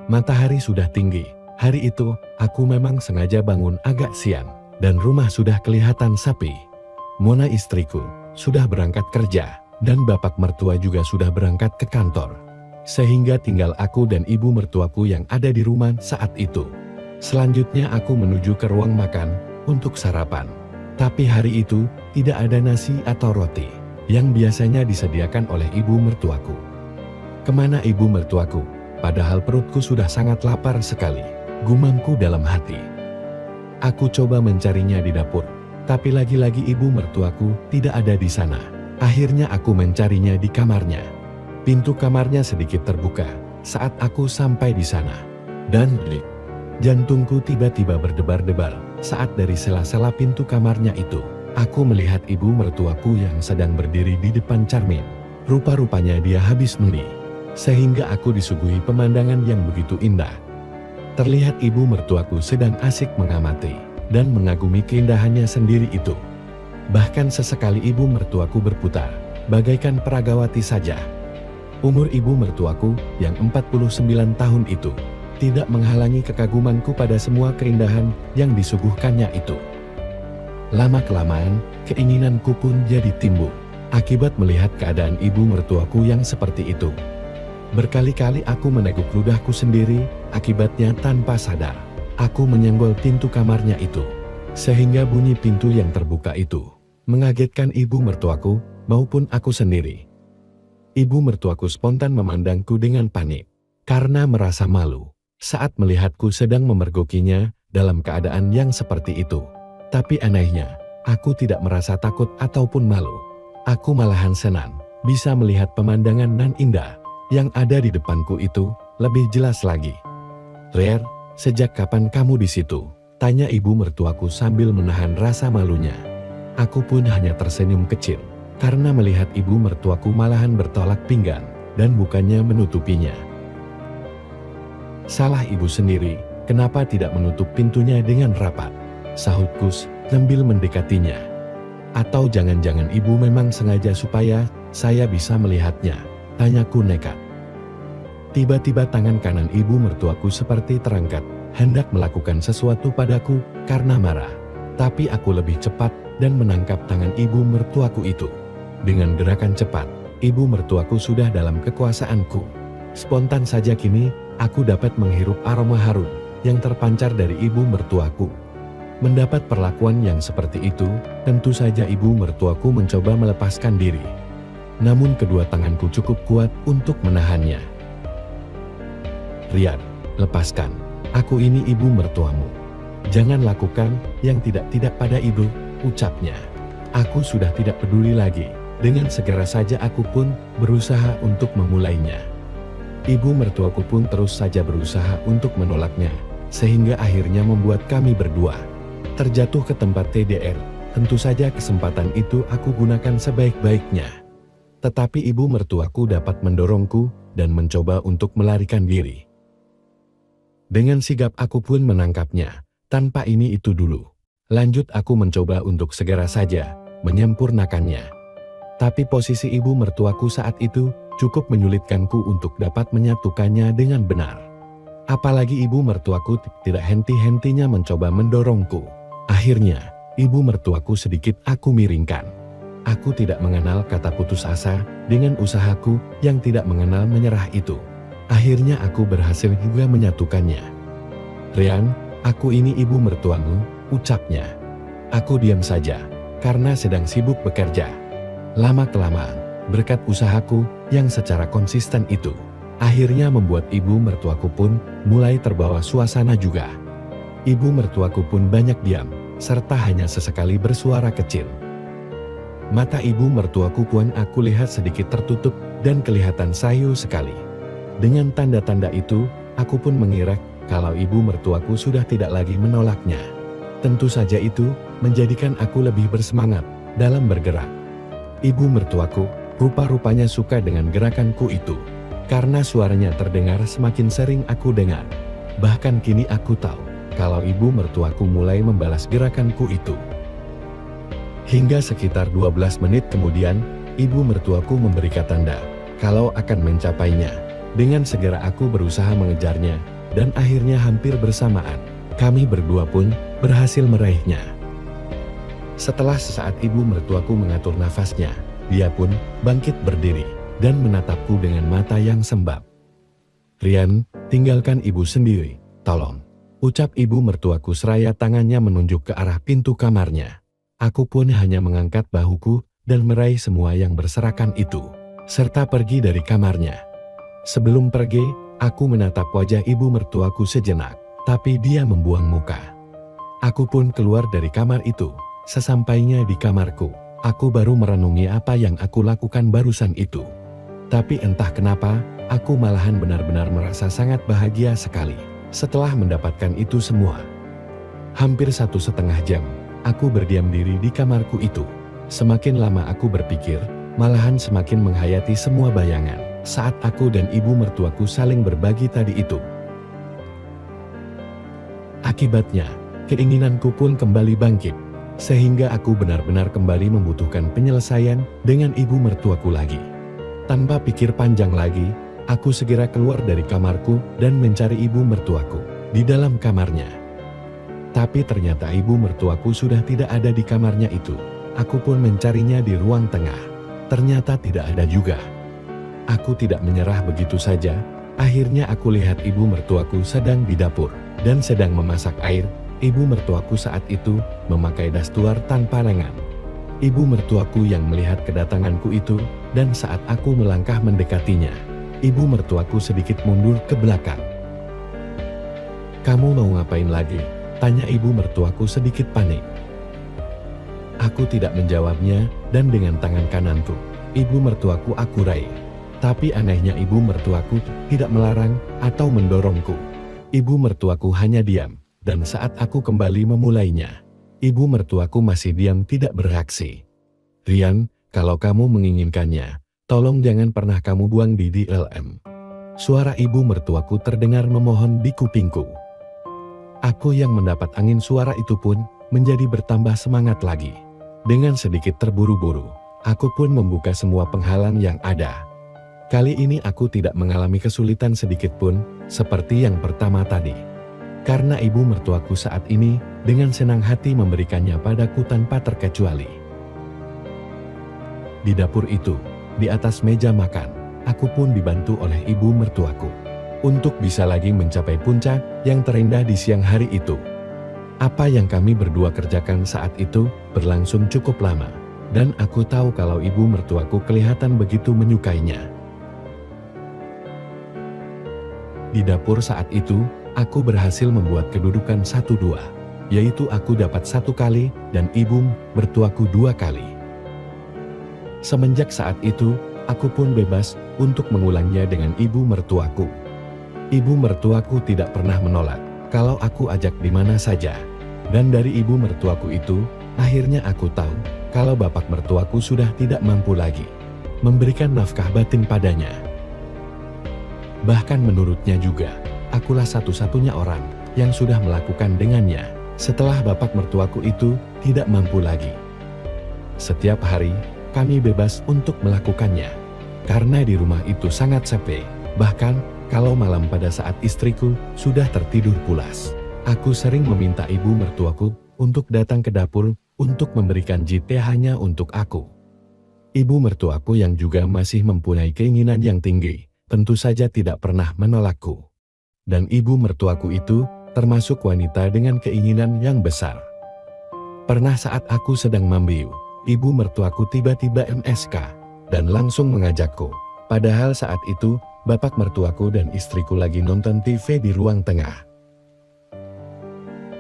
Matahari sudah tinggi. Hari itu, aku memang sengaja bangun agak siang, dan rumah sudah kelihatan sepi. Mona istriku sudah berangkat kerja, dan bapak mertua juga sudah berangkat ke kantor. Sehingga tinggal aku dan ibu mertuaku yang ada di rumah saat itu. Selanjutnya aku menuju ke ruang makan untuk sarapan. Tapi hari itu, tidak ada nasi atau roti yang biasanya disediakan oleh ibu mertuaku. Kemana ibu mertuaku? Padahal perutku sudah sangat lapar sekali, gumamku dalam hati. Aku coba mencarinya di dapur, tapi lagi-lagi ibu mertuaku tidak ada di sana. Akhirnya aku mencarinya di kamarnya. Pintu kamarnya sedikit terbuka saat aku sampai di sana. Dan jantungku tiba-tiba berdebar-debar saat dari sela-sela pintu kamarnya itu, aku melihat ibu mertuaku yang sedang berdiri di depan cermin. Rupa-rupanya dia habis mandi, sehingga aku disuguhi pemandangan yang begitu indah. Terlihat ibu mertuaku sedang asik mengamati dan mengagumi keindahannya sendiri itu. Bahkan sesekali ibu mertuaku berputar, bagaikan peragawati saja. Umur ibu mertuaku yang 49 tahun itu tidak menghalangi kekagumanku pada semua keindahan yang disuguhkannya itu. Lama-kelamaan, keinginanku pun jadi timbul akibat melihat keadaan ibu mertuaku yang seperti itu. Berkali-kali aku meneguk ludahku sendiri, akibatnya tanpa sadar, aku menyenggol pintu kamarnya itu. Sehingga bunyi pintu yang terbuka itu mengagetkan ibu mertuaku maupun aku sendiri. Ibu mertuaku spontan memandangku dengan panik, karena merasa malu saat melihatku sedang memergokinya dalam keadaan yang seperti itu. Tapi anehnya, aku tidak merasa takut ataupun malu. Aku malahan senang bisa melihat pemandangan nan indah yang ada di depanku itu lebih jelas lagi. "Rer, sejak kapan kamu di situ?" tanya ibu mertuaku sambil menahan rasa malunya. Aku pun hanya tersenyum kecil, karena melihat ibu mertuaku malahan bertolak pinggang dan bukannya menutupinya. "Salah ibu sendiri, kenapa tidak menutup pintunya dengan rapat?" sahutku sambil mendekatinya. "Atau jangan-jangan ibu memang sengaja supaya saya bisa melihatnya?" tanyaku nekat. Tiba-tiba tangan kanan ibu mertuaku seperti terangkat, hendak melakukan sesuatu padaku karena marah. Tapi aku lebih cepat dan menangkap tangan ibu mertuaku itu. Dengan gerakan cepat, ibu mertuaku sudah dalam kekuasaanku. Spontan saja kini, aku dapat menghirup aroma harum yang terpancar dari ibu mertuaku. Mendapat perlakuan yang seperti itu, tentu saja ibu mertuaku mencoba melepaskan diri. Namun kedua tanganku cukup kuat untuk menahannya. "Riyad, lepaskan. Aku ini ibu mertuamu. Jangan lakukan yang tidak-tidak pada ibu," ucapnya. Aku sudah tidak peduli lagi. Dengan segera saja aku pun berusaha untuk memulainya. Ibu mertuaku pun terus saja berusaha untuk menolaknya, sehingga akhirnya membuat kami berdua terjatuh ke tempat TDR. Tentu saja kesempatan itu aku gunakan sebaik-baiknya. Tetapi ibu mertuaku dapat mendorongku dan mencoba untuk melarikan diri. Dengan sigap aku pun menangkapnya. Tanpa ini itu dulu. Lanjut aku mencoba untuk segera saja menyempurnakannya. Tapi posisi ibu mertuaku saat itu cukup menyulitkanku untuk dapat menyatukannya dengan benar. Apalagi ibu mertuaku tidak henti-hentinya mencoba mendorongku. Akhirnya, ibu mertuaku sedikit aku miringkan. Aku tidak mengenal kata putus asa dengan usahaku yang tidak mengenal menyerah itu. Akhirnya aku berhasil juga menyatukannya. "Rian, aku ini ibu mertuamu," ucapnya. Aku diam saja, karena sedang sibuk bekerja. Lama-kelamaan, berkat usahaku yang secara konsisten itu, akhirnya membuat ibu mertuaku pun mulai terbawa suasana juga. Ibu mertuaku pun banyak diam, serta hanya sesekali bersuara kecil. Mata ibu mertuaku pun aku lihat sedikit tertutup dan kelihatan sayu sekali. Dengan tanda-tanda itu, aku pun mengira kalau ibu mertuaku sudah tidak lagi menolaknya. Tentu saja itu menjadikan aku lebih bersemangat dalam bergerak. Ibu mertuaku rupa-rupanya suka dengan gerakanku itu, karena suaranya terdengar semakin sering aku dengar. Bahkan kini aku tahu kalau ibu mertuaku mulai membalas gerakanku itu. Hingga sekitar 12 menit kemudian, ibu mertuaku memberikan tanda kalau akan mencapainya. Dengan segera aku berusaha mengejarnya, dan akhirnya hampir bersamaan, kami berdua pun berhasil meraihnya. Setelah sesaat ibu mertuaku mengatur nafasnya, dia pun bangkit berdiri dan menatapku dengan mata yang sembab. "Rian, tinggalkan ibu sendiri, tolong," ucap ibu mertuaku seraya tangannya menunjuk ke arah pintu kamarnya. Aku pun hanya mengangkat bahuku dan meraih semua yang berserakan itu, serta pergi dari kamarnya. Sebelum pergi, aku menatap wajah ibu mertuaku sejenak, tapi dia membuang muka. Aku pun keluar dari kamar itu. Sesampainya di kamarku, aku baru merenungi apa yang aku lakukan barusan itu. Tapi entah kenapa, aku malahan benar-benar merasa sangat bahagia sekali setelah mendapatkan itu semua. Hampir 1,5 jam, aku berdiam diri di kamarku itu. Semakin lama aku berpikir, malahan semakin menghayati semua bayangan saat aku dan ibu mertuaku saling berbagi tadi itu. Akibatnya, keinginanku pun kembali bangkit, sehingga aku benar-benar kembali membutuhkan penyelesaian dengan ibu mertuaku lagi. Tanpa pikir panjang lagi, aku segera keluar dari kamarku dan mencari ibu mertuaku di dalam kamarnya. Tapi ternyata ibu mertuaku sudah tidak ada di kamarnya itu. Aku pun mencarinya di ruang tengah. Ternyata tidak ada juga. Aku tidak menyerah begitu saja. Akhirnya aku lihat ibu mertuaku sedang di dapur dan sedang memasak air. Ibu mertuaku saat itu memakai dastuar tanpa lengan. Ibu mertuaku yang melihat kedatanganku itu, dan saat aku melangkah mendekatinya, ibu mertuaku sedikit mundur ke belakang. "Kamu mau ngapain lagi?" tanya ibu mertuaku sedikit panik. Aku tidak menjawabnya, dan dengan tangan kananku, ibu mertuaku aku raih. Tapi anehnya ibu mertuaku tidak melarang atau mendorongku. Ibu mertuaku hanya diam. Dan saat aku kembali memulainya, ibu mertuaku masih diam tidak bereaksi. "Rian, kalau kamu menginginkannya, tolong jangan pernah kamu buang di DLM." Suara ibu mertuaku terdengar memohon di kupingku. Aku yang mendapat angin suara itu pun menjadi bertambah semangat lagi. Dengan sedikit terburu-buru, aku pun membuka semua penghalang yang ada. Kali ini aku tidak mengalami kesulitan sedikit pun, seperti yang pertama tadi. Karena ibu mertuaku saat ini dengan senang hati memberikannya padaku tanpa terkecuali. Di dapur itu, di atas meja makan, aku pun dibantu oleh ibu mertuaku untuk bisa lagi mencapai puncak yang terindah di siang hari itu. Apa yang kami berdua kerjakan saat itu berlangsung cukup lama, dan aku tahu kalau ibu mertuaku kelihatan begitu menyukainya. Di dapur saat itu, aku berhasil membuat kedudukan 1-2, yaitu aku dapat 1 kali dan ibu mertuaku 2 kali. Semenjak saat itu, aku pun bebas untuk mengulangnya dengan ibu mertuaku. Ibu mertuaku tidak pernah menolak kalau aku ajak di mana saja. Dan dari ibu mertuaku itu, akhirnya aku tahu kalau bapak mertuaku sudah tidak mampu lagi memberikan nafkah batin padanya. Bahkan menurutnya juga, akulah satu-satunya orang yang sudah melakukan dengannya setelah bapak mertuaku itu tidak mampu lagi. Setiap hari, kami bebas untuk melakukannya. Karena di rumah itu sangat sepi, bahkan kalau malam pada saat istriku sudah tertidur pulas, aku sering meminta ibu mertuaku untuk datang ke dapur untuk memberikan JTH-nya untuk aku. Ibu mertuaku yang juga masih mempunyai keinginan yang tinggi, tentu saja tidak pernah menolakku. Dan ibu mertuaku itu termasuk wanita dengan keinginan yang besar. Pernah saat aku sedang mambiu, ibu mertuaku tiba-tiba MSK dan langsung mengajakku. Padahal saat itu, bapak mertuaku dan istriku lagi nonton TV di ruang tengah.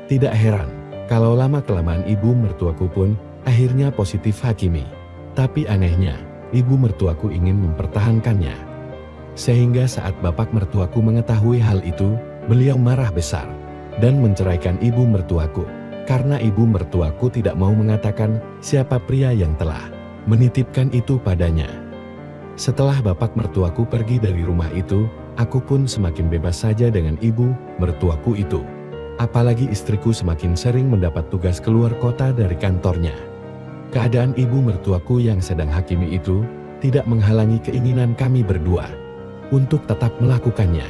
Tidak heran, kalau lama-kelamaan ibu mertuaku pun akhirnya positif Hakimi. Tapi anehnya, ibu mertuaku ingin mempertahankannya. Sehingga saat bapak mertuaku mengetahui hal itu, beliau marah besar dan menceraikan ibu mertuaku. Karena ibu mertuaku tidak mau mengatakan siapa pria yang telah menitipkan itu padanya. Setelah bapak mertuaku pergi dari rumah itu, aku pun semakin bebas saja dengan ibu mertuaku itu. Apalagi istriku semakin sering mendapat tugas keluar kota dari kantornya. Keadaan ibu mertuaku yang sedang Hakimi itu tidak menghalangi keinginan kami berdua untuk tetap melakukannya.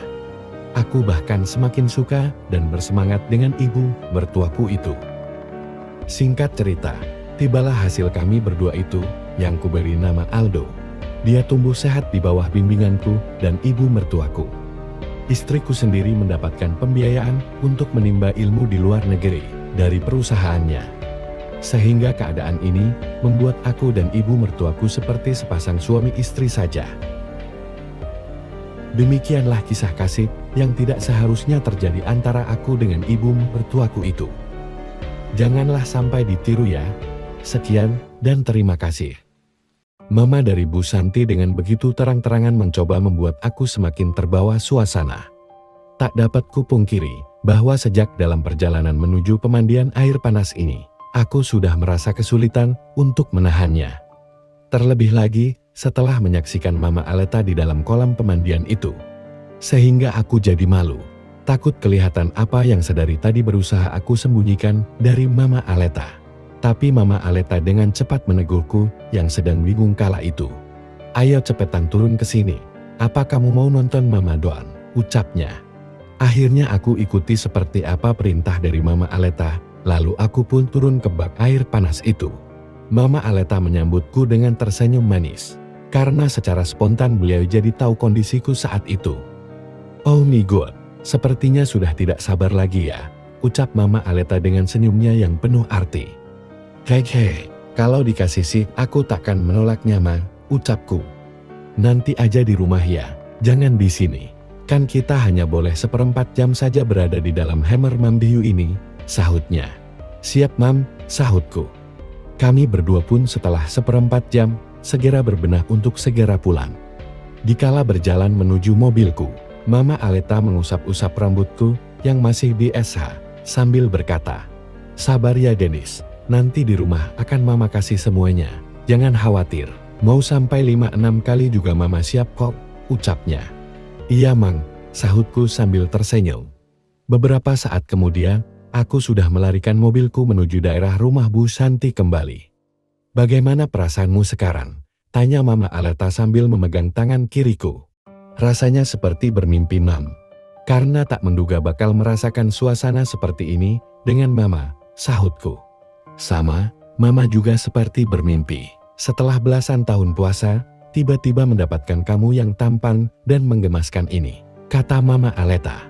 Aku bahkan semakin suka dan bersemangat dengan ibu mertuaku itu. Singkat cerita, tibalah hasil kami berdua itu yang kuberi nama Aldo. Dia tumbuh sehat di bawah bimbinganku dan ibu mertuaku. Istriku sendiri mendapatkan pembiayaan untuk menimba ilmu di luar negeri dari perusahaannya. Sehingga keadaan ini membuat aku dan ibu mertuaku seperti sepasang suami istri saja. Demikianlah kisah kasih yang tidak seharusnya terjadi antara aku dengan ibu mertuaku itu. Janganlah sampai ditiru ya. Sekian dan terima kasih. Mama dari Bu Santi dengan begitu terang-terangan mencoba membuat aku semakin terbawa suasana. Tak dapat kupungkiri bahwa sejak dalam perjalanan menuju pemandian air panas ini, aku sudah merasa kesulitan untuk menahannya. Terlebih lagi setelah menyaksikan Mama Aleta di dalam kolam pemandian itu. Sehingga aku jadi malu, takut kelihatan apa yang sedari tadi berusaha aku sembunyikan dari Mama Aleta. Tapi Mama Aleta dengan cepat menegurku yang sedang bingung kala itu. "Ayo cepetan turun ke sini. Apa kamu mau nonton Mama Doan?" ucapnya. Akhirnya aku ikuti seperti apa perintah dari Mama Aleta, lalu aku pun turun ke bak air panas itu. Mama Aleta menyambutku dengan tersenyum manis, karena secara spontan beliau jadi tahu kondisiku saat itu. "Oh my God, sepertinya sudah tidak sabar lagi ya," ucap Mama Aleta dengan senyumnya yang penuh arti. "Hei, kalau dikasih sih aku takkan menolaknya Ma," ucapku. "Nanti aja di rumah ya, jangan di sini. Kan kita hanya boleh 1/4 jam saja berada di dalam Hammer Mam Biu ini," sahutnya. "Siap Mam," sahutku. Kami berdua pun setelah 1/4 jam, segera berbenah untuk segera pulang. Dikala berjalan menuju mobilku, Mama Aleta mengusap-usap rambutku yang masih di SH, sambil berkata, "Sabar ya Denis. Nanti di rumah akan Mama kasih semuanya. Jangan khawatir. Mau sampai 5-6 kali juga Mama siap kok," ucapnya. "Iya Mang," sahutku sambil tersenyum. Beberapa saat kemudian, aku sudah melarikan mobilku menuju daerah rumah Bu Santi kembali. "Bagaimana perasaanmu sekarang?" tanya Mama Aleta sambil memegang tangan kiriku. "Rasanya seperti bermimpi Mam. Karena tak menduga bakal merasakan suasana seperti ini dengan Mama," sahutku. "Sama, Mama juga seperti bermimpi. Setelah belasan tahun puasa, tiba-tiba mendapatkan kamu yang tampan dan menggemaskan ini," kata Mama Aleta.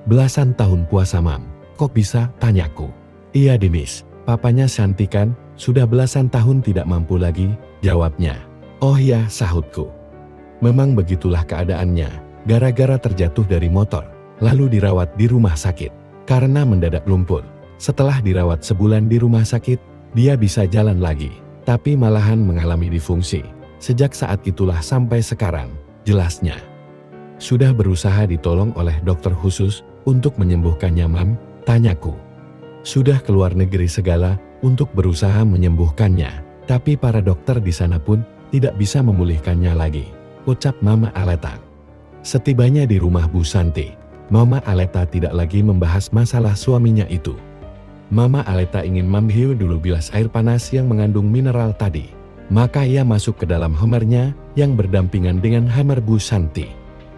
"Belasan tahun puasa Mam, kok bisa?" tanyaku. "Iya Denis, papanya Santi kan, sudah belasan tahun tidak mampu lagi," jawabnya. "Oh ya," sahutku. "Memang begitulah keadaannya, gara-gara terjatuh dari motor, lalu dirawat di rumah sakit, karena mendadak lumpuh. Setelah dirawat sebulan di rumah sakit, dia bisa jalan lagi, tapi malahan mengalami disfungsi. Sejak saat itulah sampai sekarang," jelasnya. "Sudah berusaha ditolong oleh dokter khusus untuk menyembuhkannya Mam?" tanyaku. "Sudah keluar negeri segala untuk berusaha menyembuhkannya, tapi para dokter di sana pun tidak bisa memulihkannya lagi," ucap Mama Aleta. Setibanya di rumah Bu Santi, Mama Aleta tidak lagi membahas masalah suaminya itu. Mama Aleta ingin Mam Hiu dulu bilas air panas yang mengandung mineral tadi. Maka ia masuk ke dalam hammernya yang berdampingan dengan hammer Bu Santi.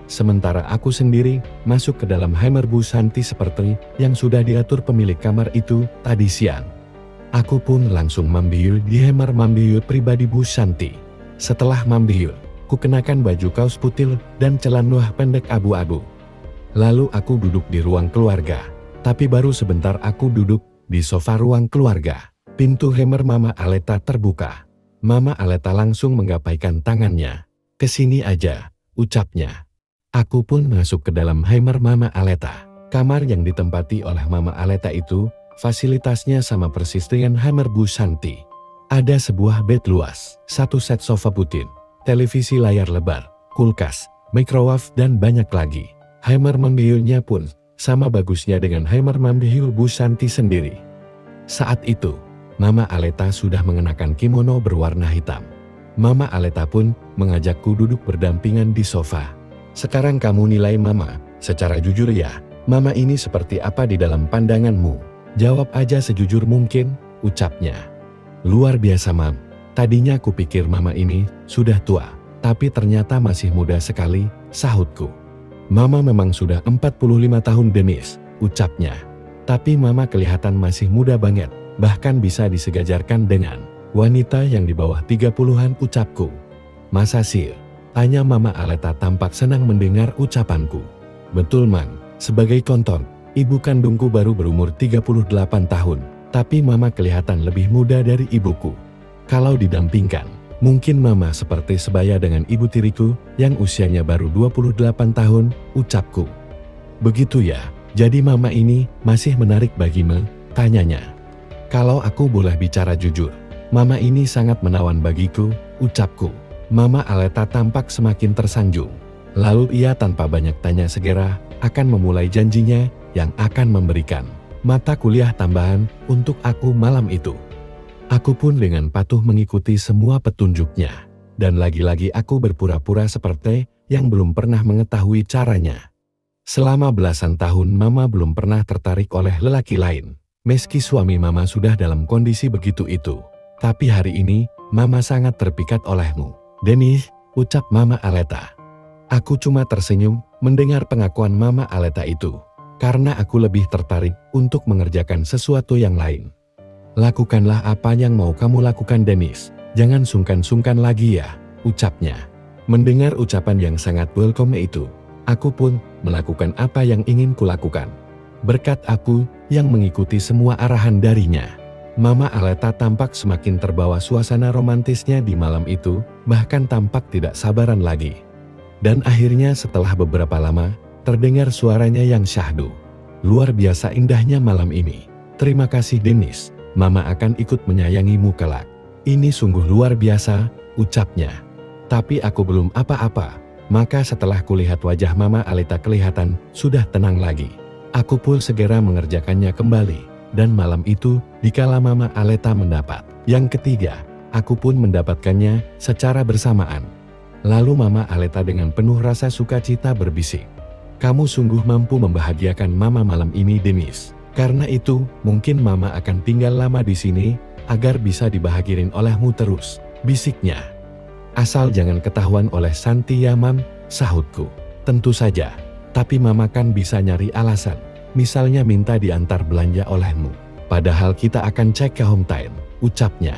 Sementara aku sendiri masuk ke dalam hammer Bu Santi seperti yang sudah diatur pemilik kamar itu tadi siang. Aku pun langsung mambiul di hammer mambiul pribadi Bu Santi. Setelah mambiul, ku kenakan baju kaos putih dan celana pendek abu-abu. Lalu aku duduk di ruang keluarga. Tapi baru sebentar aku duduk di sofa ruang keluarga, pintu hammer Mama Aleta terbuka. Mama Aleta langsung menggapaikan tangannya. "Kesini aja," ucapnya. Aku pun masuk ke dalam hammer Mama Aleta. Kamar yang ditempati oleh Mama Aleta itu, fasilitasnya sama persis dengan hammer Bu Santi. Ada sebuah bed luas, satu set sofa putih, televisi layar lebar, kulkas, microwave dan banyak lagi. Hammer mambiulnya pun sama bagusnya dengan hammer mambiul Bu Santi sendiri. Saat itu, Mama Aleta sudah mengenakan kimono berwarna hitam. Mama Aleta pun mengajakku duduk berdampingan di sofa. "Sekarang kamu nilai Mama, secara jujur ya, Mama ini seperti apa di dalam pandanganmu? Jawab aja sejujur mungkin," ucapnya. "Luar biasa Mam, tadinya aku pikir Mama ini sudah tua, tapi ternyata masih muda sekali," sahutku. Mama memang sudah 45 tahun Dennis, ucapnya. Tapi Mama kelihatan masih muda banget, bahkan bisa disejajarkan dengan wanita yang di bawah 30-an, ucapku. Masa sih? Tanya Mama Aleta tampak senang mendengar ucapanku. Betul Mang, sebagai konton, ibu kandungku baru berumur 38 tahun, tapi Mama kelihatan lebih muda dari ibuku. Kalau didampingkan, mungkin Mama seperti sebaya dengan ibu tiriku yang usianya baru 28 tahun, ucapku. Begitu ya, jadi Mama ini masih menarik bagimu, tanyanya. Kalau aku boleh bicara jujur, Mama ini sangat menawan bagiku, ucapku. Mama Aleta tampak semakin tersanjung. Lalu ia tanpa banyak tanya segera akan memulai janjinya yang akan memberikan mata kuliah tambahan untuk aku malam itu. Aku pun dengan patuh mengikuti semua petunjuknya. Dan lagi-lagi aku berpura-pura seperti yang belum pernah mengetahui caranya. Selama belasan tahun Mama belum pernah tertarik oleh lelaki lain. Meski suami Mama sudah dalam kondisi begitu itu. Tapi hari ini, Mama sangat terpikat olehmu. Dennis, ucap Mama Aleta. Aku cuma tersenyum mendengar pengakuan Mama Aleta itu. Karena aku lebih tertarik untuk mengerjakan sesuatu yang lain. Lakukanlah apa yang mau kamu lakukan Dennis. Jangan sungkan-sungkan lagi ya, ucapnya. Mendengar ucapan yang sangat welcome itu, aku pun melakukan apa yang ingin kulakukan. Berkat aku yang mengikuti semua arahan darinya. Mama Aleta tampak semakin terbawa suasana romantisnya di malam itu, bahkan tampak tidak sabaran lagi. Dan akhirnya setelah beberapa lama, terdengar suaranya yang syahdu. Luar biasa indahnya malam ini. Terima kasih Dennis, Mama akan ikut menyayangimu kelak. Ini sungguh luar biasa, ucapnya. Tapi aku belum apa-apa. Maka setelah kulihat wajah Mama Aleta kelihatan sudah tenang lagi. Aku pun segera mengerjakannya kembali. Dan malam itu, dikala Mama Aleta mendapat yang ketiga, aku pun mendapatkannya secara bersamaan. Lalu Mama Aleta dengan penuh rasa sukacita berbisik. Kamu sungguh mampu membahagiakan Mama malam ini Dennis. Karena itu, mungkin Mama akan tinggal lama di sini, agar bisa dibahagiain olehmu terus, bisiknya. Asal jangan ketahuan oleh Santi ya Mam, sahutku. Tentu saja, tapi Mama kan bisa nyari alasan. Misalnya minta diantar belanja olehmu. Padahal kita akan cek ke hometown, ucapnya.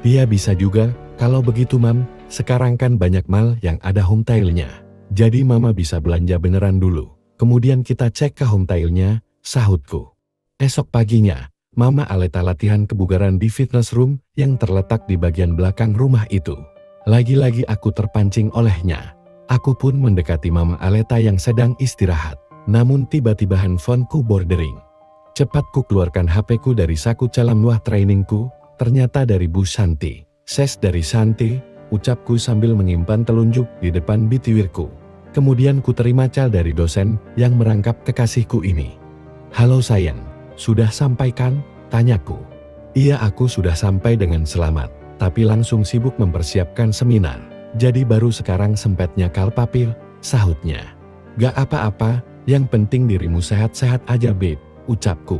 Dia bisa juga, kalau begitu Mam, sekarang kan banyak mal yang ada hometown-nya. Jadi Mama bisa belanja beneran dulu. Kemudian kita cek ke hometown-nya, sahutku. Esok paginya, Mama Aleta latihan kebugaran di fitness room yang terletak di bagian belakang rumah itu. Lagi-lagi aku terpancing olehnya. Aku pun mendekati Mama Aleta yang sedang istirahat. Namun tiba-tiba handphoneku bordering. Cepat ku keluarkan HP-ku dari saku calam luah trainingku, ternyata dari Bu Santi. Ses dari Santi, ucapku sambil menyimpan telunjuk di depan bitiwirku. Kemudian ku terima cal dari dosen yang merangkap kekasihku ini. Halo sayang, sudah sampai kan? Tanyaku. Iya aku sudah sampai dengan selamat, tapi langsung sibuk mempersiapkan seminar. Jadi baru sekarang sempatnya kal papil, sahutnya. Gak apa-apa. Yang penting dirimu sehat-sehat aja babe, ucapku.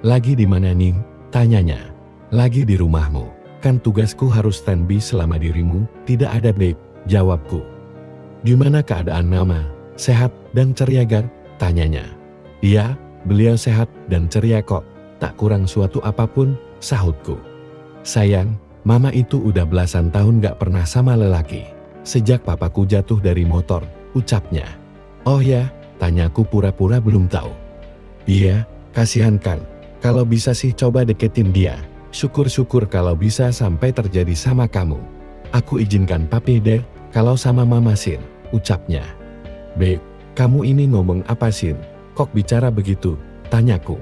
Lagi di mana nih? Tanyanya. Lagi di rumahmu. Kan tugasku harus standby selama dirimu tidak ada babe, jawabku. Gimana keadaan Mama? Sehat dan ceria gar? Tanyanya. Iya, beliau sehat dan ceria kok. Tak kurang suatu apapun, sahutku. Sayang, Mama itu udah belasan tahun gak pernah sama lelaki. Sejak papaku jatuh dari motor, ucapnya. Oh ya? Tanyaku pura-pura belum tahu. Iya, kasihan kan. Kalau bisa sih coba deketin dia. Syukur-syukur kalau bisa sampai terjadi sama kamu. Aku izinkan papi deh, kalau sama Mama Sin, ucapnya. Babe, kamu ini ngomong apa Sin? Kok bicara begitu? Tanyaku.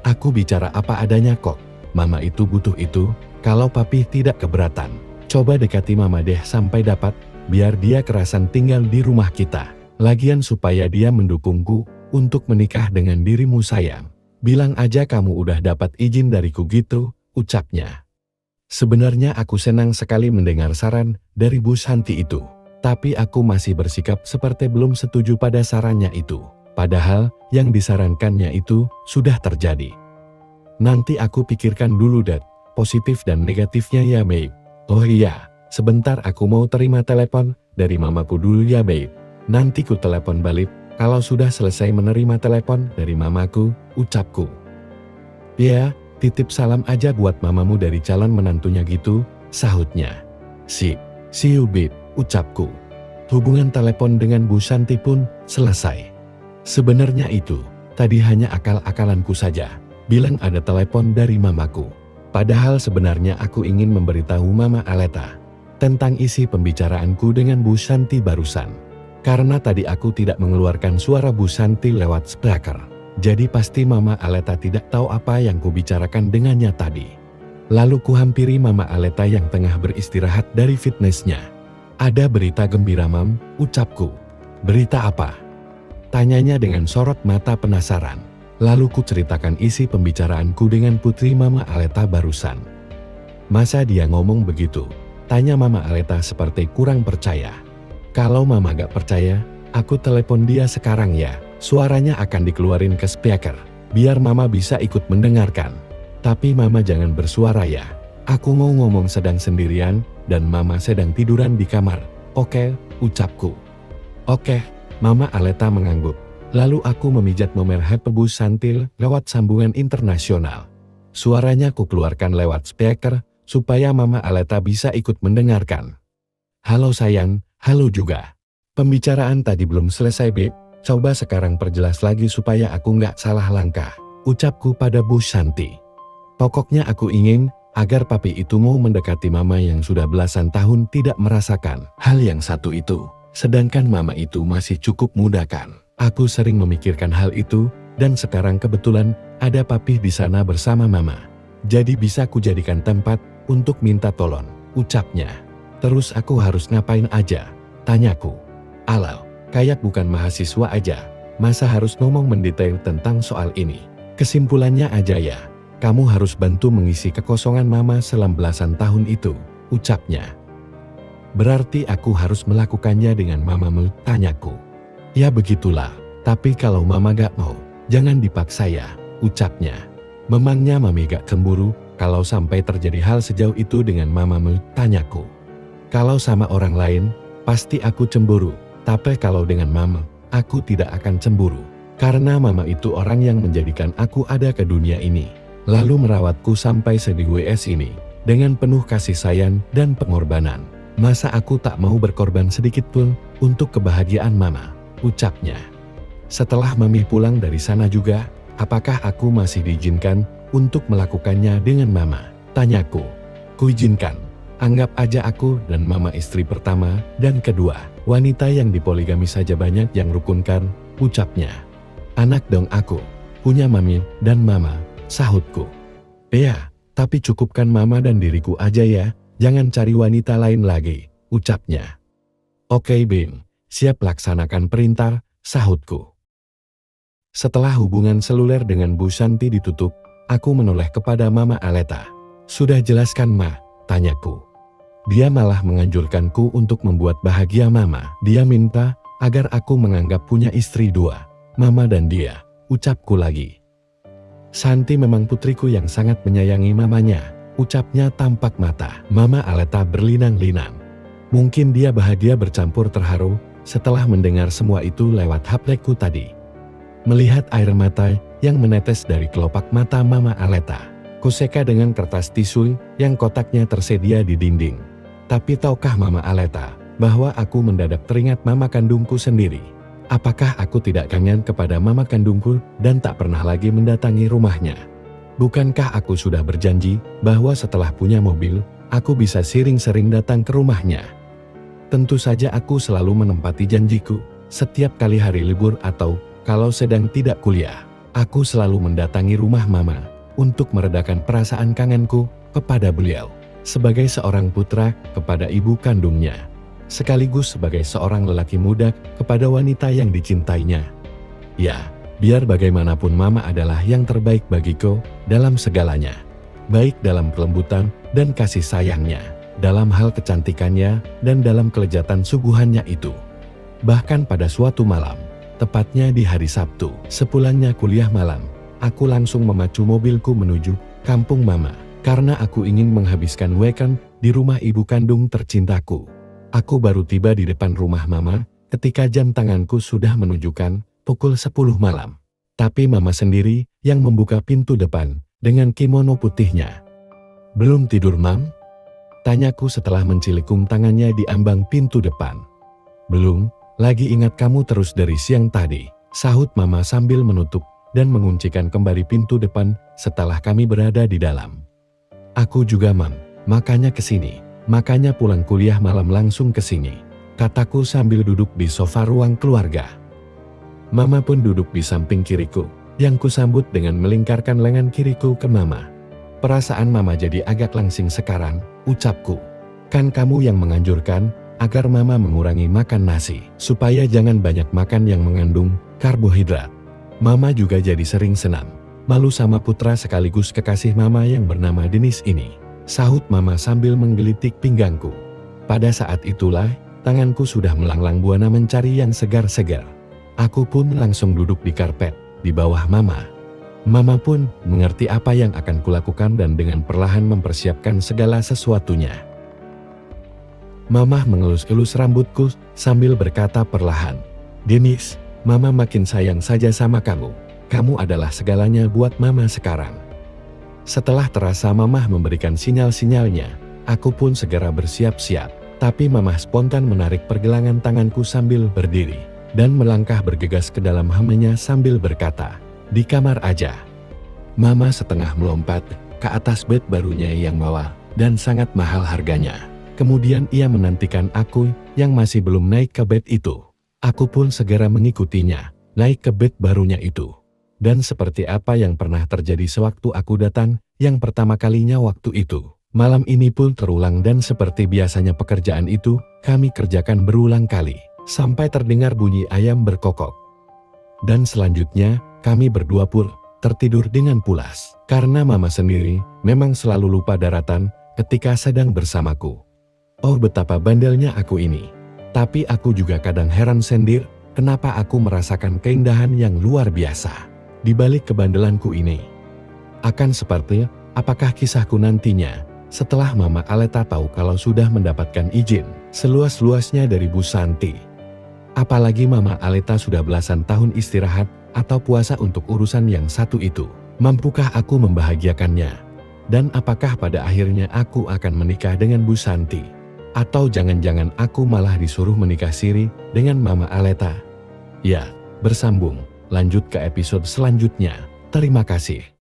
Aku bicara apa adanya kok. Mama itu butuh itu, kalau papi tidak keberatan. Coba dekati Mama deh sampai dapat, biar dia kerasan tinggal di rumah kita. Lagian supaya dia mendukungku untuk menikah dengan dirimu sayang. Bilang aja kamu udah dapat izin dariku gitu, ucapnya. Sebenarnya aku senang sekali mendengar saran dari Bu Santi itu. Tapi aku masih bersikap seperti belum setuju pada sarannya itu. Padahal yang disarankannya itu sudah terjadi. Nanti aku pikirkan dulu Dad, positif dan negatifnya ya babe. Oh iya, sebentar aku mau terima telepon dari mamaku dulu ya babe. Nanti ku telepon balik kalau sudah selesai menerima telepon dari mamaku, ucapku. Ya, titip salam aja buat mamamu dari calon menantunya gitu, sahutnya. Sip, see you babe, ucapku. Hubungan telepon dengan Bu Santi pun selesai. Sebenarnya itu tadi hanya akal-akalanku saja, bilang ada telepon dari mamaku. Padahal sebenarnya aku ingin memberitahu Mama Aleta tentang isi pembicaraanku dengan Bu Santi barusan. Karena tadi aku tidak mengeluarkan suara Bu Santi lewat speaker. Jadi pasti Mama Aleta tidak tahu apa yang kubicarakan dengannya tadi. Lalu kuhampiri Mama Aleta yang tengah beristirahat dari fitnessnya. Ada berita gembira mam, ucapku. Berita apa? Tanyanya dengan sorot mata penasaran. Lalu ku ceritakan isi pembicaraanku dengan putri Mama Aleta barusan. Masa dia ngomong begitu? Tanya Mama Aleta seperti kurang percaya. Kalau Mama gak percaya, aku telepon dia sekarang ya. Suaranya akan dikeluarin ke speaker, biar Mama bisa ikut mendengarkan. Tapi Mama jangan bersuara ya. Aku mau ngomong sedang sendirian, dan Mama sedang tiduran di kamar. Oke, ucapku. Oke, Mama Aleta mengangguk. Lalu aku memijat nomor HP Bu Santi lewat sambungan internasional. Suaranya ku keluarkan lewat speaker, supaya Mama Aleta bisa ikut mendengarkan. Halo sayang, halo juga. Pembicaraan tadi belum selesai Beb, coba sekarang perjelas lagi supaya aku nggak salah langkah, ucapku pada Bu Santi. Pokoknya aku ingin agar papi itu mau mendekati Mama yang sudah belasan tahun tidak merasakan hal yang satu itu. Sedangkan Mama itu masih cukup muda kan. Aku sering memikirkan hal itu, dan sekarang kebetulan ada papi di sana bersama Mama. Jadi bisa kujadikan tempat untuk minta tolong, ucapnya. Terus aku harus ngapain aja? Tanyaku. Alau, kayak bukan mahasiswa aja. Masa harus ngomong mendetail tentang soal ini? Kesimpulannya aja ya, kamu harus bantu mengisi kekosongan Mama selama belasan tahun itu, ucapnya. Berarti aku harus melakukannya dengan Mamamu, tanyaku. Ya begitulah, tapi kalau Mama gak mau, jangan dipaksa ya, ucapnya. Memangnya Mami gak cemburu kalau sampai terjadi hal sejauh itu dengan Mamamu, tanyaku. Kalau sama orang lain, pasti aku cemburu, tapi kalau dengan Mama, aku tidak akan cemburu. Karena Mama itu orang yang menjadikan aku ada ke dunia ini, lalu merawatku sampai se-WS ini, dengan penuh kasih sayang dan pengorbanan. Masa aku tak mau berkorban sedikit pun untuk kebahagiaan Mama, ucapnya. Setelah Mami pulang dari sana juga, apakah aku masih diizinkan untuk melakukannya dengan Mama? Tanyaku. Kuizinkan. Anggap aja aku dan Mama istri pertama dan kedua. Wanita yang dipoligami saja banyak yang rukunkan, ucapnya. Anak dong aku. Punya Mami dan Mama, sahutku. Ya, tapi cukupkan Mama dan diriku aja ya. Jangan cari wanita lain lagi, ucapnya. Oke Bim, siap laksanakan perintah, sahutku. Setelah hubungan seluler dengan Bu Santi ditutup, aku menoleh kepada Mama Aleta. Sudah jelaskan Ma, tanyaku. Dia malah menganjurkanku untuk membuat bahagia Mama. Dia minta agar aku menganggap punya istri dua, Mama dan dia, ucapku lagi. Santi memang putriku yang sangat menyayangi mamanya, ucapnya tampak mata Mama Aleta berlinang-linang. Mungkin dia bahagia bercampur terharu setelah mendengar semua itu lewat HP-ku tadi. Melihat air mata yang menetes dari kelopak mata Mama Aleta, kuseka dengan kertas tisu yang kotaknya tersedia di dinding. Tapi tahukah Mama Aleta bahwa aku mendadak teringat Mama kandungku sendiri? Apakah aku tidak kangen kepada Mama kandungku dan tak pernah lagi mendatangi rumahnya? Bukankah aku sudah berjanji bahwa setelah punya mobil, aku bisa sering-sering datang ke rumahnya? Tentu saja aku selalu menempati janjiku. Setiap kali hari libur atau kalau sedang tidak kuliah, aku selalu mendatangi rumah Mama untuk meredakan perasaan kangenku kepada beliau. Sebagai seorang putra kepada ibu kandungnya, sekaligus sebagai seorang lelaki muda kepada wanita yang dicintainya. Ya, biar bagaimanapun Mama adalah yang terbaik bagiku dalam segalanya. Baik dalam kelembutan dan kasih sayangnya, dalam hal kecantikannya, dan dalam kelezatan suguhannya itu. Bahkan pada suatu malam, tepatnya di hari Sabtu, sepulangnya kuliah malam, aku langsung memacu mobilku menuju kampung Mama. Karena aku ingin menghabiskan weekend di rumah ibu kandung tercintaku. Aku baru tiba di depan rumah Mama ketika jam tanganku sudah menunjukkan pukul 10 malam. Tapi Mama sendiri yang membuka pintu depan dengan kimono putihnya. "Belum tidur, Mam?" tanyaku setelah mencilikung tangannya di ambang pintu depan. "Belum, lagi ingat kamu terus dari siang tadi," sahut Mama sambil menutup dan menguncikan kembali pintu depan setelah kami berada di dalam. "Aku juga, Mam, makanya kesini. Makanya pulang kuliah malam langsung kesini," kataku sambil duduk di sofa ruang keluarga. Mama pun duduk di samping kiriku, yang kusambut dengan melingkarkan lengan kiriku ke Mama. "Perasaan Mama jadi agak langsing sekarang," ucapku. "Kan kamu yang menganjurkan agar Mama mengurangi makan nasi, supaya jangan banyak makan yang mengandung karbohidrat. Mama juga jadi sering senam, malu sama putra sekaligus kekasih Mama yang bernama Denis ini," sahut Mama sambil menggelitik pinggangku. Pada saat itulah, tanganku sudah melanglang buana mencari yang segar-segar. Aku pun langsung duduk di karpet, di bawah Mama. Mama pun mengerti apa yang akan kulakukan dan dengan perlahan mempersiapkan segala sesuatunya. Mama mengelus-elus rambutku sambil berkata perlahan, "Denis, Mama makin sayang saja sama kamu. Kamu adalah segalanya buat Mama sekarang." Setelah terasa Mama memberikan sinyal-sinyalnya, aku pun segera bersiap-siap. Tapi Mama spontan menarik pergelangan tanganku sambil berdiri, dan melangkah bergegas ke dalam hemanya sambil berkata, "Di kamar aja." Mama setengah melompat ke atas bed barunya yang mewah dan sangat mahal harganya. Kemudian ia menantikan aku yang masih belum naik ke bed itu. Aku pun segera mengikutinya, naik ke bed barunya itu. Dan seperti apa yang pernah terjadi sewaktu aku datang, yang pertama kalinya waktu itu, malam ini pun terulang dan seperti biasanya pekerjaan itu, kami kerjakan berulang kali, sampai terdengar bunyi ayam berkokok. Dan selanjutnya, kami berdua pun tertidur dengan pulas, karena Mama sendiri memang selalu lupa daratan ketika sedang bersamaku. Oh betapa bandelnya aku ini. Tapi aku juga kadang heran sendiri, kenapa aku merasakan keindahan yang luar biasa di balik kebandelanku ini. Akan seperti, apakah kisahku nantinya, setelah Mama Aleta tahu kalau sudah mendapatkan izin seluas-luasnya dari Bu Santi. Apalagi Mama Aleta sudah belasan tahun istirahat atau puasa untuk urusan yang satu itu. Mampukah aku membahagiakannya? Dan apakah pada akhirnya aku akan menikah dengan Bu Santi? Atau jangan-jangan aku malah disuruh menikah siri dengan Mama Aleta? Ya, bersambung, lanjut ke episode selanjutnya. Terima kasih.